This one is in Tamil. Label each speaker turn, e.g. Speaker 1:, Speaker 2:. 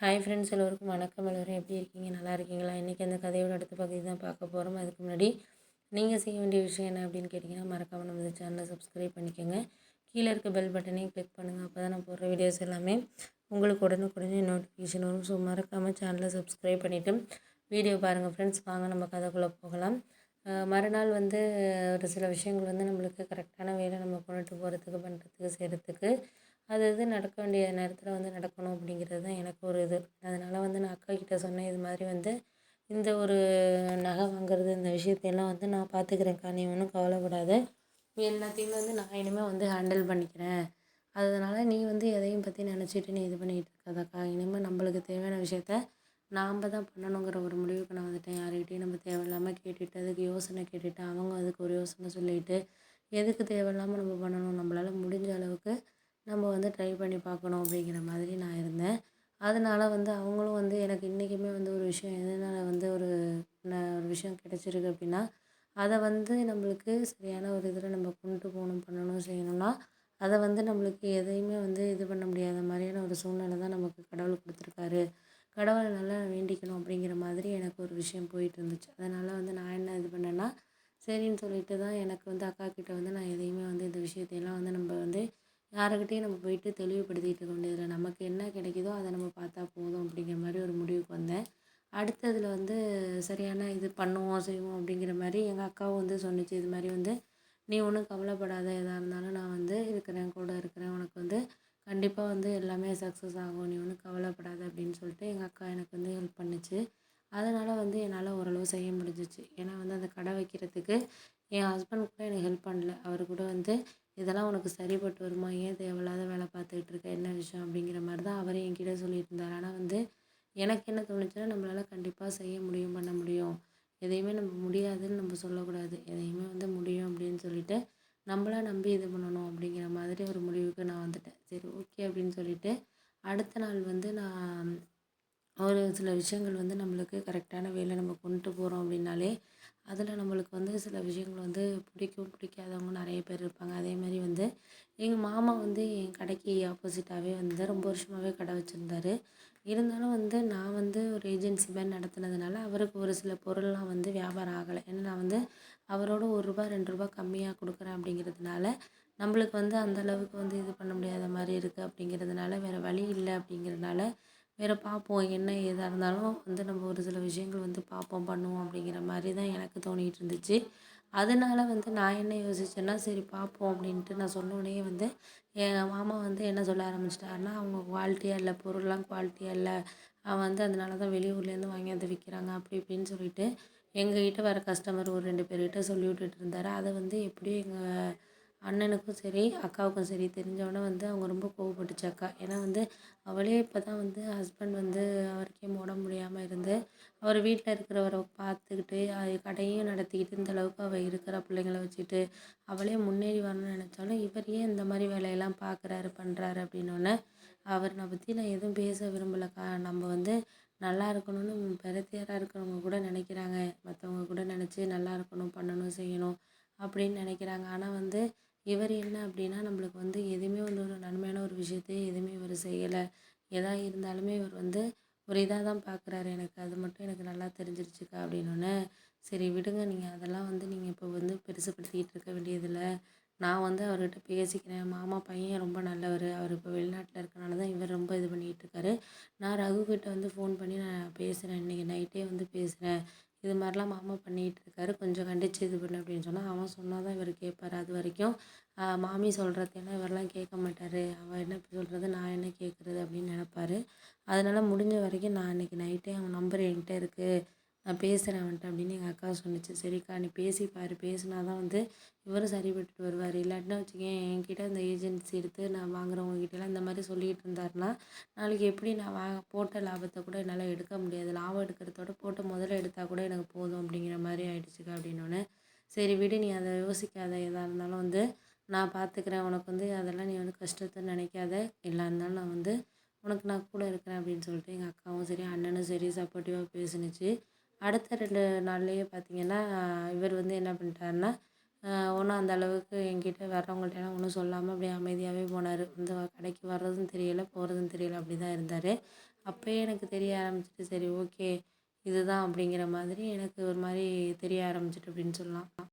Speaker 1: ஹாய் ஃப்ரெண்ட்ஸ், எல்லோருக்கும் வணக்கம். எல்லோரும் எப்படி இருக்கீங்க? நல்லா இருக்கீங்களா? இன்றைக்கி அந்த கதையோட அடுத்த பகுதி தான் பார்க்க போகிறோம். அதுக்கு முன்னாடி நீங்கள் செய்ய வேண்டிய விஷயம் என்ன அப்படின்னு கேட்டிங்கன்னா, மறக்காமல் நம்ம இந்த சேனலை சப்ஸ்கிரைப் பண்ணிக்கோங்க. கீழே இருக்க பெல் பட்டனையும் கிளிக் பண்ணுங்கள். அப்போ தான் நான் போடுற வீடியோஸ் எல்லாமே உங்களுக்கு உடனுக்குடனே நோட்டிஃபிகேஷன் வரும். ஸோ மறக்காமல் சேனலை சப்ஸ்கிரைப் பண்ணிவிட்டு வீடியோ பாருங்கள் ஃப்ரெண்ட்ஸ். வாங்க நம்ம கதைக்குள்ளே போகலாம். மறுநாள் ஒரு சில விஷயங்கள் நம்மளுக்கு கரெக்டான வேலை நம்ம கொண்டுட்டு போகிறதுக்கு, பண்ணுறதுக்கு, செய்கிறதுக்கு அது நடக்க வேண்டிய நேரத்தில் நடக்கணும் அப்படிங்கிறது தான் எனக்கு ஒரு இது. அதனால் நான் அக்கா கிட்ட சொன்னேன், இது மாதிரி இந்த ஒரு நகை வாங்குறது இந்த விஷயத்தையெல்லாம் நான் பார்த்துக்கிறேன்க்கா, நீ ஒன்றும் கவலைப்படாத, எல்லாத்தையுமே நான் இனிமேல் ஹேண்டில் பண்ணிக்கிறேன். அதனால் நீ எதையும் பற்றி நினச்சிட்டு நீ இது பண்ணிகிட்டு இருக்காதக்கா, இனிமேல் நம்மளுக்கு தேவையான விஷயத்த நாம் தான் பண்ணணுங்கிற ஒரு முடிவுக்கு நான் வந்துட்டேன். யார்கிட்டையும் நம்ம தேவையில்லாமல் கேட்டுட்டு அதுக்கு யோசனை கேட்டுட்டு அவங்க அதுக்கு ஒரு யோசனை சொல்லிட்டு எதுக்கு தேவையில்லாமல் நம்ம பண்ணணும்? நம்மளால் முடிஞ்ச அளவுக்கு நம்ம ட்ரை பண்ணி பார்க்கணும் அப்படிங்கிற மாதிரி நான் இருந்தேன். அதனால் அவங்களும் எனக்கு இன்றைக்குமே ஒரு விஷயம் எதனால் ஒரு விஷயம் கிடச்சிருக்கு அப்படின்னா, அதை நம்மளுக்கு சரியான ஒரு இதில் நம்ம கொண்டு போகணும், பண்ணணும், செய்யணும்னா அதை நம்மளுக்கு எதையுமே இது பண்ண முடியாத மாதிரியான ஒரு சூழ்நிலை தான் நமக்கு கடவுள் கொடுத்துருக்காரு. கடவுளை நல்லா வேண்டிக்கணும் அப்படிங்கிற மாதிரி எனக்கு ஒரு விஷயம் போயிட்டு இருந்துச்சு. அதனால் நான் என்ன இது பண்ணேன்னா, சரின்னு சொல்லிட்டு தான் எனக்கு அக்கா கிட்ட நான் எதையுமே இந்த விஷயத்தையெல்லாம் நம்ம யாருக்கிட்டையும் நம்ம போயிட்டு தெளிவுபடுத்திட்டு இருக்க வேண்டியதில்லை. நமக்கு என்ன கிடைக்குதோ அதை நம்ம பார்த்தா போதும் அப்படிங்கிற மாதிரி ஒரு முடிவுக்கு வந்தேன். அடுத்ததில் சரியான இது பண்ணுவோம், செய்வோம் அப்படிங்கிற மாதிரி எங்கள் அக்காவும் சொன்னிச்சு. இது மாதிரி நீ ஒன்றும் கவலைப்படாத, எதாக இருந்தாலும் நான் இருக்கிறேன், கூட இருக்கிறேன், உனக்கு கண்டிப்பாக எல்லாமே சக்ஸஸ் ஆகும், நீ ஒன்றும் கவலைப்படாத அப்படின்னு சொல்லிட்டு எங்கள் அக்கா எனக்கு ஹெல்ப் பண்ணுச்சு. அதனால் என்னால் ஓரளவு செய்ய முடிஞ்சிச்சு. ஏன்னா அந்த கடை வைக்கிறதுக்கு என் ஹஸ்பண்ட் கூட எனக்கு ஹெல்ப் பண்ணல. அவர் கூட இதெல்லாம் உனக்கு சரிப்பட்டு வருமா, ஏன் தேவையில்லாத வேலை பார்த்துக்கிட்டு இருக்க, என்ன விஷயம் அப்படிங்கிற மாதிரி தான் அவரே என்கிட்ட சொல்லிட்டு இருந்தார். ஆனால் எனக்கு என்ன தோணுச்சுன்னா, நம்மளால் கண்டிப்பாக செய்ய முடியும், பண்ண முடியும், எதையுமே நம்ம முடியாதுன்னு நம்ம சொல்லக்கூடாது, எதையுமே முடியும் அப்படின்னு சொல்லிட்டு நம்மளா நம்பி இது பண்ணணும் அப்படிங்கிற மாதிரி ஒரு முடிவுக்கு நான் வந்துட்டேன். சரி, ஓகே அப்படின்னு சொல்லிட்டு அடுத்த நாள் நான் ஒரு சில விஷயங்கள் நம்மளுக்கு கரெக்டான வேலை நம்ம கொண்டுட்டு போகிறோம் அப்படின்னாலே அதில் நம்மளுக்கு சில விஷயங்கள் பிடிக்கும், பிடிக்காதவங்க நிறைய பேர் இருப்பாங்க. அதே மாதிரி எங்கள் மாமா என் கடைக்கு ஆப்போசிட்டாகவே ரொம்ப வருஷமாகவே கடை வச்சுருந்தாரு. இருந்தாலும் நான் ஒரு ஏஜென்சி மாதிரி நடத்துனதுனால அவருக்கு ஒரு சில பொருள்லாம் வியாபாரம் ஆகலை. ஏன்னா நான் அவரோட ரூ. 1 2 கம்மியாக கொடுக்குறேன் அப்படிங்கிறதுனால நம்மளுக்கு அந்த அளவுக்கு இது பண்ண முடியாத மாதிரி இருக்குது. அப்படிங்கிறதுனால வேறு வழி இல்லை. அப்படிங்கிறதுனால வேறு பார்ப்போம், என்ன ஏதாக இருந்தாலும் நம்ம ஒரு சில விஷயங்கள் பார்ப்போம், பண்ணுவோம் அப்படிங்கிற மாதிரி தான் எனக்கு தோணிகிட்டு இருந்துச்சு. அதனால நான் என்ன யோசித்தேன்னா, சரி பார்ப்போம் அப்படின்ட்டு நான் சொன்னோடனே என் மாமா என்ன சொல்ல ஆரம்பிச்சிட்டாருன்னா, அவங்க குவாலிட்டியாக இல்லை, பொருள்லாம் குவாலிட்டியாக இல்லை, அவன் அதனால தான் வெளியூர்லேருந்து வாங்கி விற்கிறாங்க அப்படி இப்படின்னு சொல்லிட்டு எங்ககிட்ட வர கஸ்டமர் ஒரு 2 பேர்கிட்ட சொல்லி விட்டுட்டு இருந்தார். அதை எப்படியும் எங்கள் அண்ணனுக்கும் சரி, அக்காவுக்கும் சரி தெரிஞ்சவொடனே அவங்க ரொம்ப கோவப்பட்டுச்சு அக்கா. ஏன்னா அவளே இப்போ தான் ஹஸ்பண்ட் அவருக்கே உடம்பு முடியாமல் இருந்து அவர் வீட்டில் இருக்கிறவரை பார்த்துக்கிட்டு கடையும் நடத்திக்கிட்டு இந்த அளவுக்கு அவள் இருக்கிற பிள்ளைங்கள வச்சுட்டு அவளே முன்னேறி வரணும்னு நினச்சாலும் இவர் ஏன் இந்த மாதிரி வேலையெல்லாம் பார்க்குறாரு, பண்ணுறாரு அப்படின்னோடனே அவரை பற்றி நான் எதுவும் பேச விரும்பலைக்கா. நம்ம நல்லா இருக்கணும்னு பிரத்தியாராக இருக்கிறவங்க கூட நினைக்கிறாங்க, மற்றவங்க கூட நினச்சி நல்லா இருக்கணும், பண்ணணும், செய்யணும் அப்படின்னு நினைக்கிறாங்க. ஆனால் இவர் என்ன அப்படின்னா, நம்மளுக்கு எதுவுமே ஒரு நன்மையான ஒரு விஷயத்தையே எதுவுமே இவர் செய்யலை. எதா இருந்தாலுமே இவர் ஒரு இதாக தான் பார்க்குறாரு, எனக்கு அது மட்டும் எனக்கு நல்லா தெரிஞ்சிருச்சுக்கா அப்படின்னோடனே, சரி விடுங்க, நீங்கள் அதெல்லாம் நீங்கள் இப்போ பெருசுப்படுத்திக்கிட்டு இருக்க வேண்டியதில்லை, நான் அவர்கிட்ட பேசிக்கிறேன், மாமா பையன் ரொம்ப நல்லவர், அவர் இப்போ வெளிநாட்டில் இருக்கனால தான் இவர் ரொம்ப இது பண்ணிகிட்டு இருக்காரு, நான் ரகுக்கிட்ட ஃபோன் பண்ணி நான் பேசுகிறேன், இன்றைக்கி நைட்டே பேசுகிறேன், இது மாதிரிலாம் மாமா பண்ணிகிட்டு இருக்காரு, கொஞ்சம் கண்டித்து இது பண்ணு அப்படின்னு சொன்னால் அவன் சொன்னால் தான் இவர் கேட்பார். அது வரைக்கும் மாமி சொல்கிறதெல்லாம் இவரெல்லாம் கேட்க மாட்டார், அவள் என்ன சொல்கிறது, நான் என்ன கேட்குறது அப்படின்னு நினப்பார். அதனால் முடிஞ்ச வரைக்கும் நான் இன்றைக்கி நைட்டே அவன் நம்பர் என்கிட்ட இருக்குது, நான் பேசுகிறேன் அவன்கிட்ட அப்படின்னு எங்கள் அக்கா சொன்னிச்சு. சரிக்கா, நீ பேசிப்பார், பேசினா தான் இவரும் சரிப்பட்டுட்டு வருவார், இல்லாட்டினா வச்சுக்கேன் என்கிட்ட இந்த ஏஜென்சி எடுத்து நான் வாங்குறவங்ககிட்டலாம் இந்த மாதிரி சொல்லிகிட்டு இருந்தாருன்னா நாளைக்கு எப்படி நான் போட்ட லாபத்தை கூட என்னால் எடுக்க முடியாது, லாபம் எடுக்கிறதோட போட்ட முதல்ல எடுத்தால் கூட எனக்கு போதும் அப்படிங்கிற மாதிரி ஆயிடுச்சுக்கா அப்படின்னோடனே, சரி விடு, நீ அதை யோசிக்காத, எதாக இருந்தாலும் நான் பார்த்துக்கிறேன், உனக்கு அதெல்லாம் நீ கஷ்டத்தை நினைக்காத, எல்லாம் இருந்தாலும் நான் உனக்கு நான் கூட இருக்கிறேன் அப்படின்னு சொல்லிட்டு எங்கள் அக்காவும் சரி, அண்ணனும் சரி சப்போர்ட்டிவாக பேசுனுச்சு. அடுத்த 2 நாள்லேயே பார்த்திங்கன்னா இவர் என்ன பண்ணிட்டாருன்னா, ஒன்றும் அந்த அளவுக்கு என்கிட்ட வர்றவங்கள்ட்டலாம் ஒன்றும் சொல்லாமல் அப்படியே அமைதியாகவே போனார். கடைக்கு வர்றதும் தெரியலை, போகிறதும் தெரியலை, அப்படி தான் இருந்தார். அப்போயே எனக்கு தெரிய ஆரம்பிச்சிட்டு சரி ஓகே இதுதான் அப்படிங்கிற மாதிரி எனக்கு ஒரு மாதிரி தெரிய ஆரம்பிச்சிட்டு அப்படின்னு சொல்லலாம்.